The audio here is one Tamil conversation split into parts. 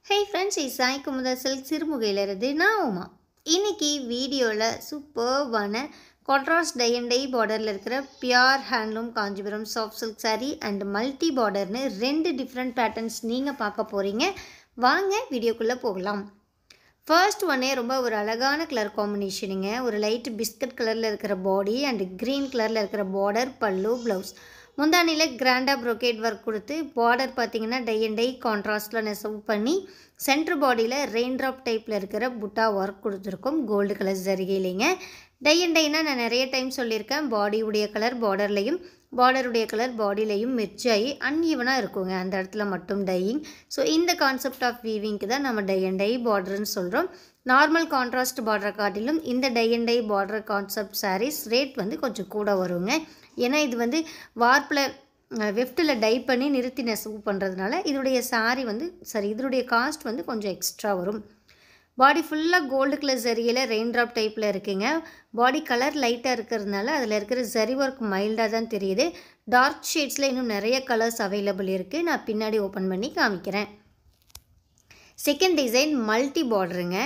Hey friends, it's Sai Kumudha Silk Sirumugayilarudhu நான் உமா. இன்னைக்கு வீடியோல சூப்பர்வான கான்ட்ராஸ்ட் டை அண்ட் டை பார்டர்ல இருக்கிற pure handloom Kanchipuram soft silk saree and multi பார்டர்னு ரெண்டு டிஃப்ரெண்ட் பேட்டர்ன்ஸ் நீங்க பார்க்க போறீங்க. வாங்க வீடியோக்குள்ள போகலாம். ஃபர்ஸ்ட் ஒன்னே ரொம்ப ஒரு அழகான கலர் காம்பினேஷனுங்க. ஒரு லைட் பிஸ்கட் கலர்ல இருக்கிற பாடி and green கலர்ல இருக்கிற border பல்லு ப்ளவுஸ். முந்தானில கிராண்டா brocade work கொடுத்து border பாத்தீங்கன்னா டை அண்ட் டை கான்ட்ராஸ்ட்ல நெசவு பண்ணி சென்டர் பாடியில ரெயின் டிராப் டைப்ல இருக்கிற புட்டா work கொடுத்திருக்கும் கோல்ட் கலர் ஜரிகையிலங்க. டை அண்ட் டைனா நான் நிறைய டைம் சொல்லியிருக்கேன். பாடி உடைய கலர் பார்டர்லயும் பார்டர் உடைய கலர் பாடியிலயும் மெர்ஜ் ஆகி அன்ஈவனா இருக்குங்க. அந்த இடத்துல மட்டும் டையிங். ஸோ இந்த கான்செப்ட் ஆஃப் வீவிங்க்கு தான் நம்ம டை அண்ட் டை பார்டர்னு சொல்றோம். நார்மல் கான்ட்ராஸ்ட் பார்டர் காட்டிலும் இந்த tie and tie border concept sarees rate வந்து கொஞ்சம் கூட வருங்க. ஏன்னா இது வந்து வார்ப்பில் வெஃப்டில் டை பண்ணி நிறுத்தி நெசவு பண்ணுறதுனால இதோடைய saree வந்து இதோடைய காஸ்ட் வந்து கொஞ்சம் எக்ஸ்ட்ரா வரும். பாடி ஃபுல்லாக கோல்டு கலர் ஜரிகையில் ரெயின் ட்ராப் டைப்பில் இருக்குங்க. பாடி கலர் லைட்டாக இருக்கிறதுனால அதில் இருக்கிற ஜரி ஒர்க் மைல்டாக தான் தெரியுது. டார்க் ஷேட்ஸில் இன்னும் நிறைய கலர்ஸ் அவைலபிள் இருக்குது. நான் பின்னாடி ஓப்பன் பண்ணி காமிக்கிறேன். செகண்ட் டிசைன் மல்டி பார்டருங்க.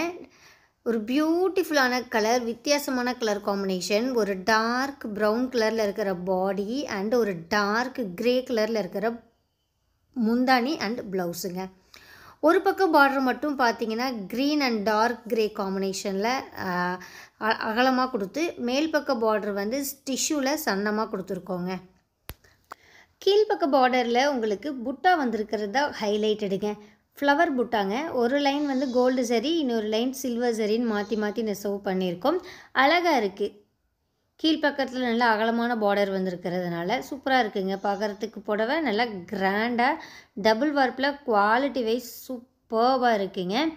ஒரு பியூட்டிஃபுல்லான கலர், வித்தியாசமான கலர் காம்பினேஷன். ஒரு டார்க் ப்ரௌன் கலரில் இருக்கிற பாடி அண்ட் ஒரு டார்க் கிரே கலரில் இருக்கிற முந்தானி அண்ட் ப்ளவுஸுங்க. ஒரு பக்கம் பார்டர் மட்டும் பார்த்தீங்கன்னா க்ரீன் அண்ட் டார்க் கிரே காம்பினேஷனில் அகலமாக கொடுத்து மேல் பக்க பார்டர் வந்து டிஷ்யூவில் சன்னமாக கொடுத்துருக்கோங்க. கீழ்ப்பக்க பார்டரில் உங்களுக்கு புட்டா வந்திருக்கிறது தான் ஹைலைட்டடுங்க. ஃப்ளவர் புட்டாங்க. ஒரு லைன் வந்து கோல்டு சரி, இன்னொரு லைன் சில்வர் சரின்னு மாற்றி மாற்றி நெசவு பண்ணியிருக்கோம். அழகாக இருக்குது. கீழ்ப்பக்கத்தில் நல்லா அகலமான பார்டர் வந்திருக்கிறதுனால சூப்பராக இருக்குங்க. பார்க்குறதுக்கு புடவை நல்லா கிராண்டாக டபுள் வார்ப்பில் குவாலிட்டி வைஸ் சூப்பர்வாக இருக்குங்க.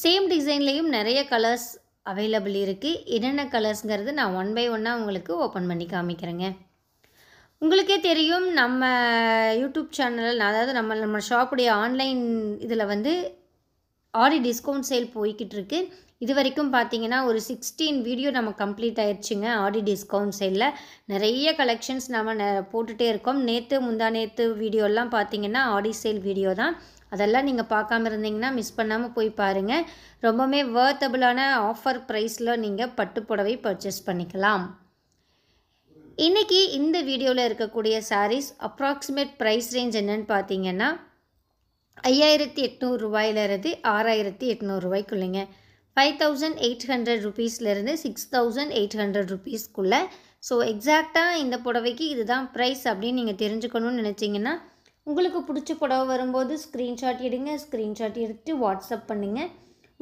சேம் டிசைன்லேயும் நிறைய கலர்ஸ் அவைலபிள் இருக்குது. என்னென்ன கலர்ஸுங்கிறது நான் ஒன் பை ஒன்னாக உங்களுக்கு ஓப்பன் பண்ணி காமிக்கிறேங்க. உங்களுக்கே தெரியும், நம்ம யூடியூப் சேனல், அதாவது நம்ம ஷாப்புடைய ஆன்லைன் இதில் வந்து ஆடி டிஸ்கவுண்ட் சேல் போய்கிட்டு இருக்கு. இது வரைக்கும் பார்த்தீங்கன்னா ஒரு 16 வீடியோ நம்ம கம்ப்ளீட் ஆயிடுச்சுங்க. ஆடி டிஸ்கவுண்ட் சேலில் நிறைய கலெக்ஷன்ஸ் நம்ம போட்டுகிட்டே இருக்கோம். முந்தா நேற்று வீடியோலாம் பார்த்தீங்கன்னா ஆடி சேல் வீடியோ தான். அதெல்லாம் நீங்கள் பார்க்காம இருந்தீங்கன்னா மிஸ் பண்ணாமல் போய் பாருங்கள். ரொம்பவுமே வர்த்தபிளான ஆஃபர் ப்ரைஸில் நீங்கள் பட்டு புடவை பர்ச்சேஸ் பண்ணிக்கலாம். இன்றைக்கி இந்த வீடியோவில் இருக்கக்கூடிய சாரீஸ் அப்ராக்சிமேட் ப்ரைஸ் ரேஞ்ச் என்னன்னு பார்த்தீங்கன்னா 5800 ரூபாயிலிருந்து 6800 ரூபாய்க்குள்ளேங்க. 5800 ருபீஸ்லேருந்து 6800 ருபீஸ்க்குள்ளே. ஸோ எக்ஸாக்டாக இந்த புடவைக்கு இதுதான் ப்ரைஸ் அப்படின்னு நீங்கள் தெரிஞ்சுக்கணும்னு நினச்சிங்கன்னா உங்களுக்கு பிடிச்ச புடவை வரும்போது ஸ்க்ரீன்ஷாட் எடுங்க. ஸ்க்ரீன்ஷாட் எடுத்து வாட்ஸ்அப் பண்ணுங்கள்.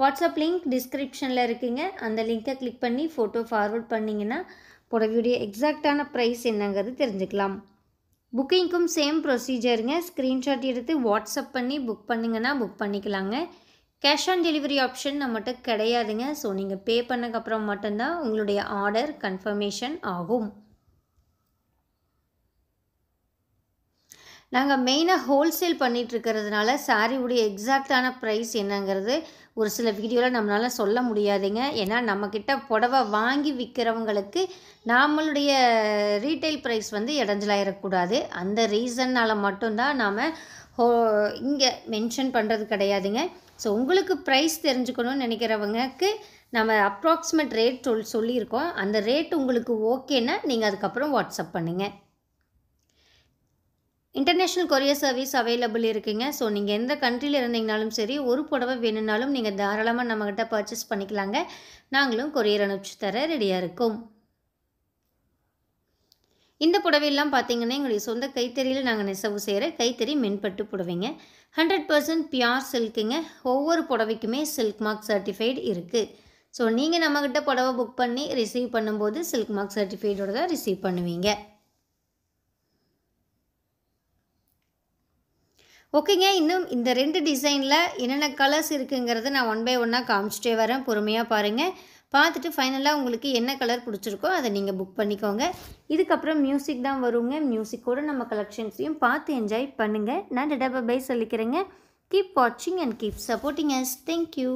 வாட்ஸ்அப் லிங்க் டிஸ்கிரிப்ஷனில் இருக்குங்க. அந்த லிங்க்கை கிளிக் பண்ணி ஃபோட்டோ ஃபார்வர்ட் பண்ணிங்கன்னா புடவையுடைய எக்ஸாக்டான ப்ரைஸ் என்னங்கிறது தெரிஞ்சுக்கலாம். புக்கிங்க்கும் சேம் ப்ரொசீஜருங்க. ஸ்க்ரீன்ஷாட் எடுத்து வாட்ஸ்அப் பண்ணி புக் பண்ணிங்கன்னா புக் பண்ணிக்கலாங்க. கேஷ் ஆன் டெலிவரி ஆப்ஷன் நம்மகிட்ட கிடையாதுங்க. ஸோ நீங்கள் பே பண்ணக்கப்புறம் மட்டும்தான் உங்களுடைய ஆர்டர் கன்ஃபர்மேஷன் ஆகும். நாங்கள் மெயினாக ஹோல்சேல் பண்ணிகிட்ருக்கிறதுனால சாரியுடைய எக்ஸாக்டான ப்ரைஸ் என்னங்கிறது ஒரு சில வீடியோவில் நம்மளால் சொல்ல முடியாதுங்க. ஏன்னா நம்மக்கிட்ட புடவை வாங்கி விற்கிறவங்களுக்கு நம்மளுடைய ரீட்டைல் ப்ரைஸ் வந்து இடைஞ்சலாயிடக்கூடாது. அந்த ரீசன்னால் மட்டும்தான் நாம் இங்கே மென்ஷன் பண்ணுறது கிடையாதுங்க. ஸோ உங்களுக்கு ப்ரைஸ் தெரிஞ்சுக்கணும்னு நினைக்கிறவங்களுக்கு நம்ம அப்ராக்சிமேட் ரேட் சொல்லியிருக்கோம். அந்த ரேட் உங்களுக்கு ஓகேன்னா நீங்கள் அதுக்கப்புறம் வாட்ஸ்அப் பண்ணுங்கள். இன்டர்நேஷ்னல் கொரியர் சர்வீஸ் அவைலபிள் இருக்குங்க. ஸோ நீங்கள் எந்த கண்ட்ரியில் இருந்தீங்கனாலும் சரி, ஒரு புடவை வேணும்னாலும் நீங்கள் தாராளமாக நம்மக்கிட்ட பர்ச்சேஸ் பண்ணிக்கலாங்க. நாங்களும் கொரியர் அனுப்பிச்சு தர ரெடியாக இருக்கோம். இந்த புடவையெல்லாம் பார்த்தீங்கன்னா எங்களுடைய சொந்த கைத்தறியில் நாங்கள் நெசவு செய்கிற கைத்தறி மென்பட்டு புடவைங்க. 100% பியூர் சில்க்குங்க. ஒவ்வொரு புடவைக்குமே சில்க் மார்க் சர்டிஃபைடு இருக்குது. ஸோ நீங்கள் நம்மக்கிட்ட புடவை புக் பண்ணி ரிசீவ் பண்ணும்போது சில்க் மார்க் சர்டிஃபைடோடு தான் ரிசீவ் பண்ணுவீங்க. ஓகேங்க. இன்னும் இந்த ரெண்டு டிசைனில் என்னென்ன கலர்ஸ் இருக்குங்கிறத நான் ஒன் பை ஒன்னாக காமிச்சிட்டே வரேன். பொறுமையாக பாருங்கள். பார்த்துட்டு ஃபைனலாக உங்களுக்கு என்ன கலர் பிடிச்சிருக்கோ அதை நீங்கள் புக் பண்ணிக்கோங்க. இதுக்கப்புறம் மியூசிக் தான் வருங்க. மியூசிக்கோடு நம்ம கலெக்ஷன்ஸையும் பார்த்து என்ஜாய் பண்ணுங்கள். நான் டடா பை சொல்லிக்கிறேங்க. கீப் வாட்சிங் and keep supporting us. Thank you.